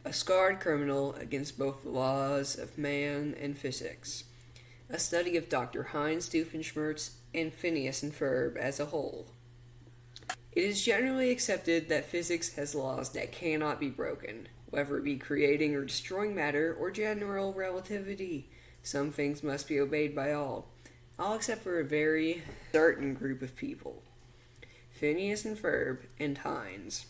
a scarred criminal against both the laws of man and physics. A study of Dr. Heinz Doofenshmirtz and Phineas and Ferb as a whole. It is generally accepted that physics has laws that cannot be broken, whether it be creating or destroying matter or general relativity. Some things must be obeyed by all except for a very certain group of people. Phineas and Ferb and Heinz.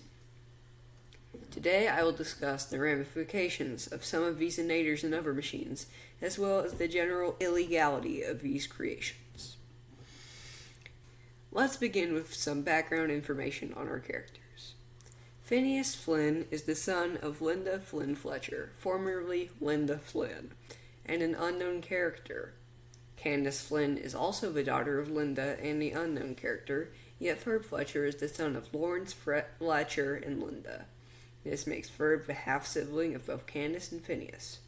Today I will discuss the ramifications of some of these innators and other machines, as well as the general illegality of these creations. Let's begin with some background information on our characters. Phineas Flynn is the son of Linda Flynn Fletcher, formerly Linda Flynn, and an unknown character. Candace Flynn is also the daughter of Linda and the unknown character, yet Ferb Fletcher is the son of Lawrence Fletcher and Linda. This makes Ferb the half-sibling of both Candace and Phineas.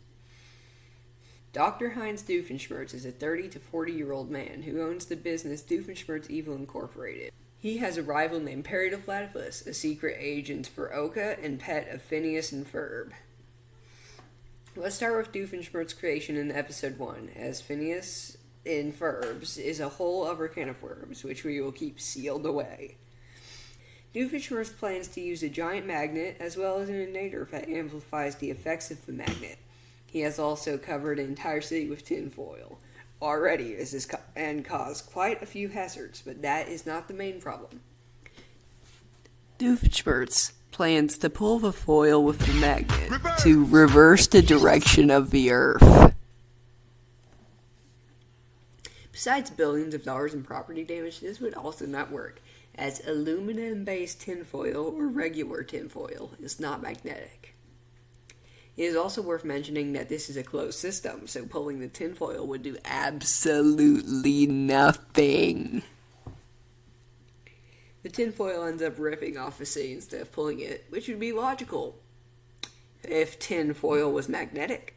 Dr. Heinz Doofenshmirtz is a 30 to 40-year-old man who owns the business Doofenshmirtz Evil Incorporated. He has a rival named Perry the Platypus, a secret agent for Oka and pet of Phineas and Ferb. Let's start with Doofenshmirtz's creation in episode 1, as Phineas in Ferb's is a whole other can of worms, which we will keep sealed away. Doofenshmirtz plans to use a giant magnet as well as an innator that amplifies the effects of the magnet. He has also covered an entire city with tinfoil. Already, this has caused quite a few hazards, but that is not the main problem. Doofenshmirtz plans to pull the foil with the magnet to reverse the direction of the Earth. Besides billions of dollars in property damage, this would also not work, as aluminum-based tinfoil or regular tinfoil is not magnetic. It is also worth mentioning that this is a closed system, so pulling the tinfoil would do absolutely nothing. The tinfoil ends up ripping off the city instead of pulling it, which would be logical if tinfoil was magnetic.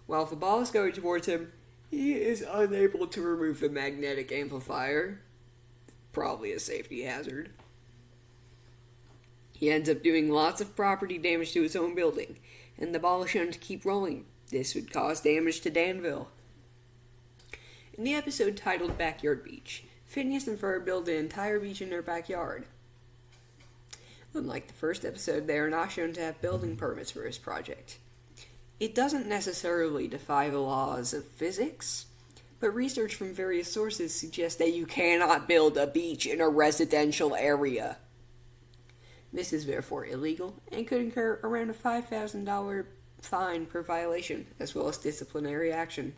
While the ball is going towards him, he is unable to remove the magnetic amplifier. Probably a safety hazard. He ends up doing lots of property damage to his own building, and the ball is shown to keep rolling. This would cause damage to Danville. In the episode titled Backyard Beach, Phineas and Ferb build an entire beach in their backyard. Unlike the first episode, they are not shown to have building permits for this project. It doesn't necessarily defy the laws of physics, but research from various sources suggests that you cannot build a beach in a residential area. This is therefore illegal and could incur around a $5,000 fine per violation, as well as disciplinary action.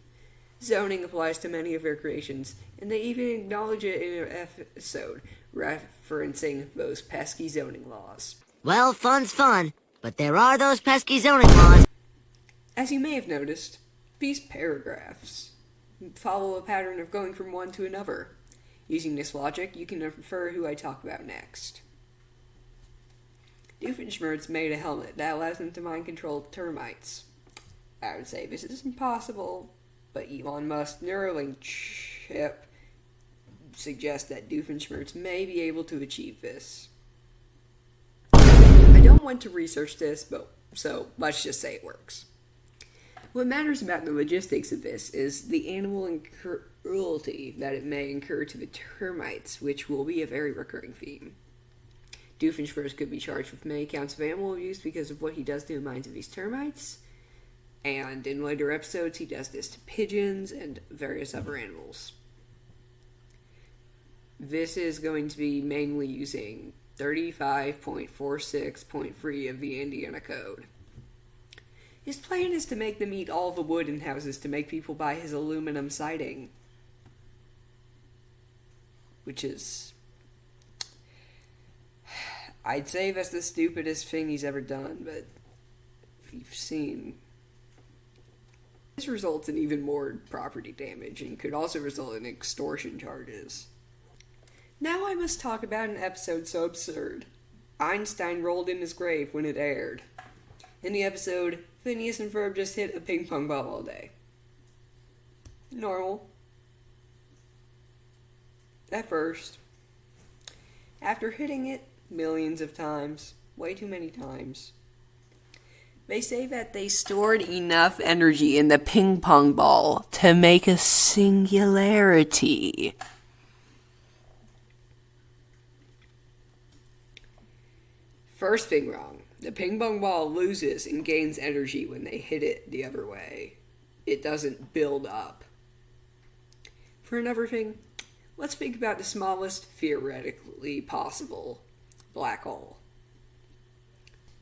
Zoning applies to many of their creations, and they even acknowledge it in an episode referencing those pesky zoning laws. Well, fun's fun, but there are those pesky zoning laws. As you may have noticed, these paragraphs follow a pattern of going from one to another. Using this logic, you can infer who I talk about next. Doofenshmirtz made a helmet that allows him to mind control termites. I would say this is impossible, but Elon Musk's Neuralink chip suggests that Doofenshmirtz may be able to achieve this. I don't want to research this, so let's just say it works. What matters about the logistics of this is the animal cruelty that it may incur to the termites, which will be a very recurring theme. Doofenshmirtz could be charged with many counts of animal abuse because of what he does to the minds of these termites, and in later episodes he does this to pigeons and various other animals. This is going to be mainly using 35.46.3 of the Indiana Code. His plan is to make them eat all the wood in houses to make people buy his aluminum siding, which is, I'd say that's the stupidest thing he's ever done, but if you've seen, this results in even more property damage and could also result in extortion charges. Now I must talk about an episode so absurd. Einstein rolled in his grave when it aired. In the episode, Phineas and Ferb just hit a ping pong ball all day. Normal. At first. After hitting it millions of times, way too many times, They say that they stored enough energy in the ping pong ball to make a singularity. First thing wrong. The ping pong ball loses and gains energy when they hit it the other way. It doesn't build up. For another thing, let's think about the smallest theoretically possible black hole.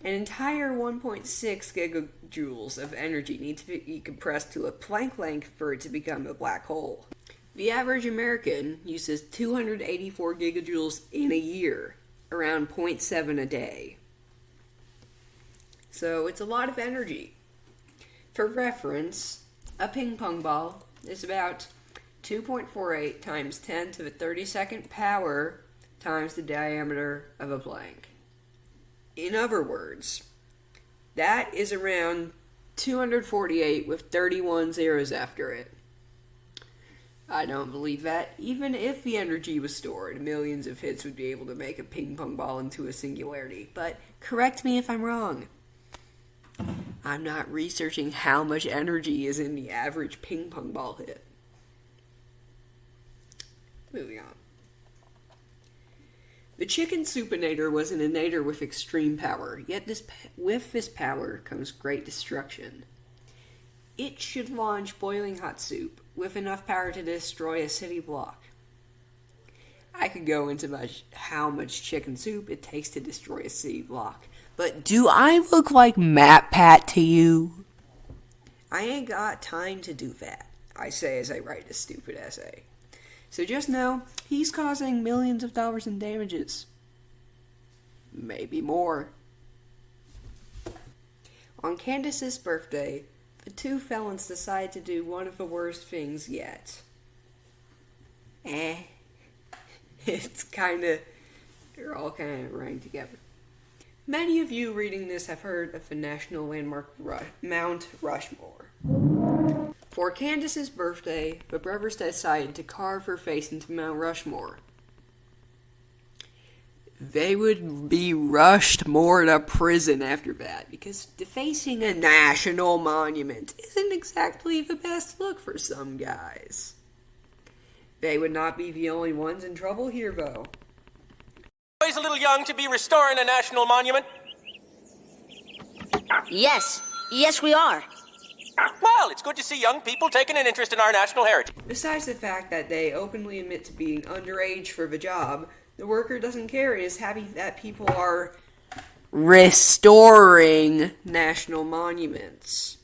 An entire 1.6 gigajoules of energy needs to be compressed to a Planck length for it to become a black hole. The average American uses 284 gigajoules in a year, around 0.7 a day. So it's a lot of energy. For reference, a ping pong ball is about 2.48 times 10 to the 32nd power times the diameter of a Planck. In other words, that is around 248 with 31 zeros after it. I don't believe that. Even if the energy was stored, millions of hits would be able to make a ping pong ball into a singularity. But correct me if I'm wrong. I'm not researching how much energy is in the average ping pong ball hit. Moving on. The chicken supinator was an inator with extreme power, yet with this power comes great destruction. It should launch boiling hot soup with enough power to destroy a city block. I could go into how much chicken soup it takes to destroy a city block, but do I look like MatPat to you? I ain't got time to do that, I say as I write this stupid essay. So just know, he's causing millions of dollars in damages. Maybe more. On Candace's birthday, the two felons decide to do one of the worst things yet. It's they're all kind of running together. Many of you reading this have heard of the national landmark Mount Rushmore. For Candace's birthday, the brothers decided to carve her face into Mount Rushmore. They would be rushed more to prison after that, because defacing a national monument isn't exactly the best look for some guys. They would not be the only ones in trouble here, though. Always a little young to be restoring a national monument? Yes, we are. Well, it's good to see young people taking an interest in our national heritage. Besides the fact that they openly admit to being underage for the job, the worker doesn't care and is happy that people are restoring national monuments.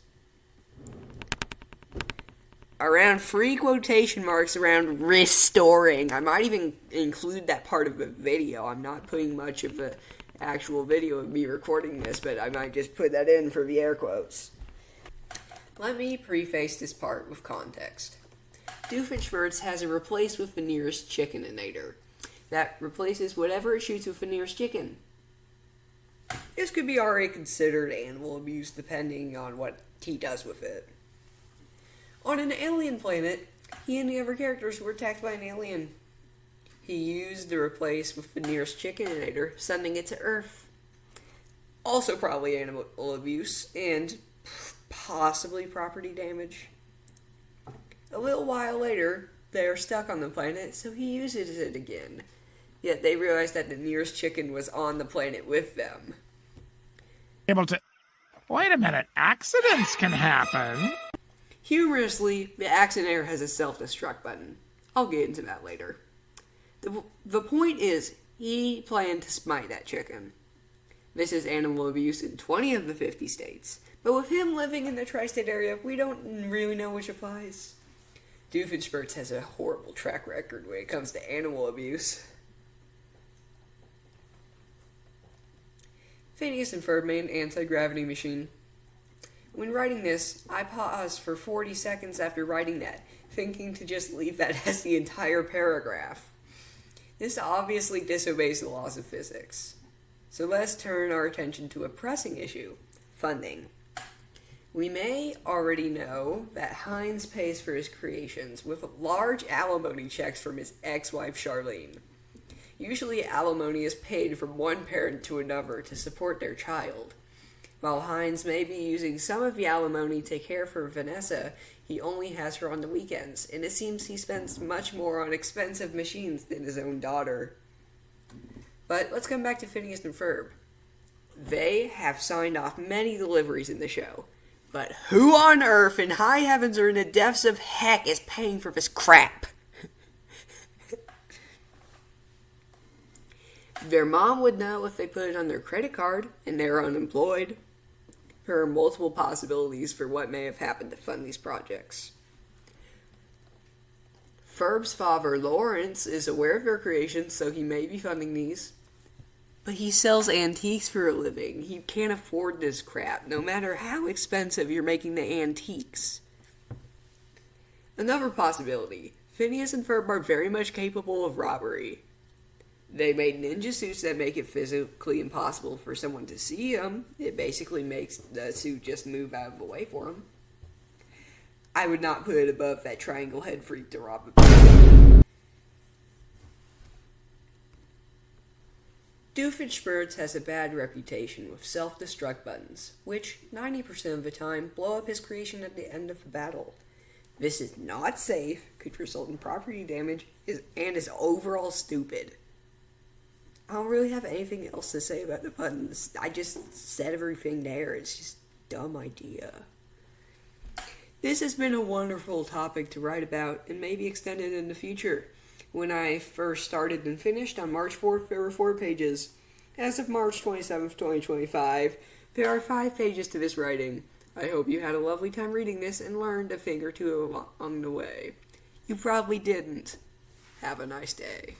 Around 3 quotation marks around restoring. I might even include that part of the video. I'm not putting much of the actual video of me recording this, but I might just put that in for the air quotes. Let me preface this part with context. Doofenshmirtz has a replace with the nearest chicken-inator that replaces whatever it shoots with the nearest chicken. This could be already considered animal abuse depending on what he does with it. On an alien planet, he and the other characters were attacked by an alien. He used the replace with the nearest chicken-inator, sending it to Earth. Also probably animal abuse, and possibly property damage. A little while later, they are stuck on the planet, so he uses it again. Yet they realize that the nearest chicken was on the planet with them. Wait a minute, accidents can happen. Humorously, the accident has a self-destruct button. I'll get into that later. The point is, he planned to smite that chicken. This is animal abuse in 20 of the 50 states. But with him living in the tri-state area, we don't really know which applies. Doofenshmirtz has a horrible track record when it comes to animal abuse. Phineas and Ferb made an anti-gravity machine. When writing this, I paused for 40 seconds after writing that, thinking to just leave that as the entire paragraph. This obviously disobeys the laws of physics. So let's turn our attention to a pressing issue, funding. We may already know that Heinz pays for his creations with large alimony checks from his ex-wife Charlene. Usually alimony is paid from one parent to another to support their child. While Hines may be using some of the alimony to care for Vanessa, he only has her on the weekends, and it seems he spends much more on expensive machines than his own daughter. But let's come back to Phineas and Ferb. They have signed off many deliveries in the show, but who on earth in high heavens or in the depths of heck is paying for this crap? Their mom would know if they put it on their credit card and they're unemployed. There are multiple possibilities for what may have happened to fund these projects. Ferb's father, Lawrence, is aware of their creations, so he may be funding these. But he sells antiques for a living. He can't afford this crap, no matter how expensive you're making the antiques. Another possibility. Phineas and Ferb are very much capable of robbery. They made ninja suits that make it physically impossible for someone to see them. It basically makes the suit just move out of the way for them. I would not put it above that triangle head freak to rob a bank. Doofenshmirtz has a bad reputation with self-destruct buttons, which 90% of the time blow up his creation at the end of the battle. This is not safe, could result in property damage, and is overall stupid. I don't really have anything else to say about the buttons. I just said everything there. It's just a dumb idea. This has been a wonderful topic to write about and maybe extended in the future. When I first started and finished on March 4th, there were 4 pages. As of March 27th, 2025, there are 5 pages to this writing. I hope you had a lovely time reading this and learned a thing or two along the way. You probably didn't. Have a nice day.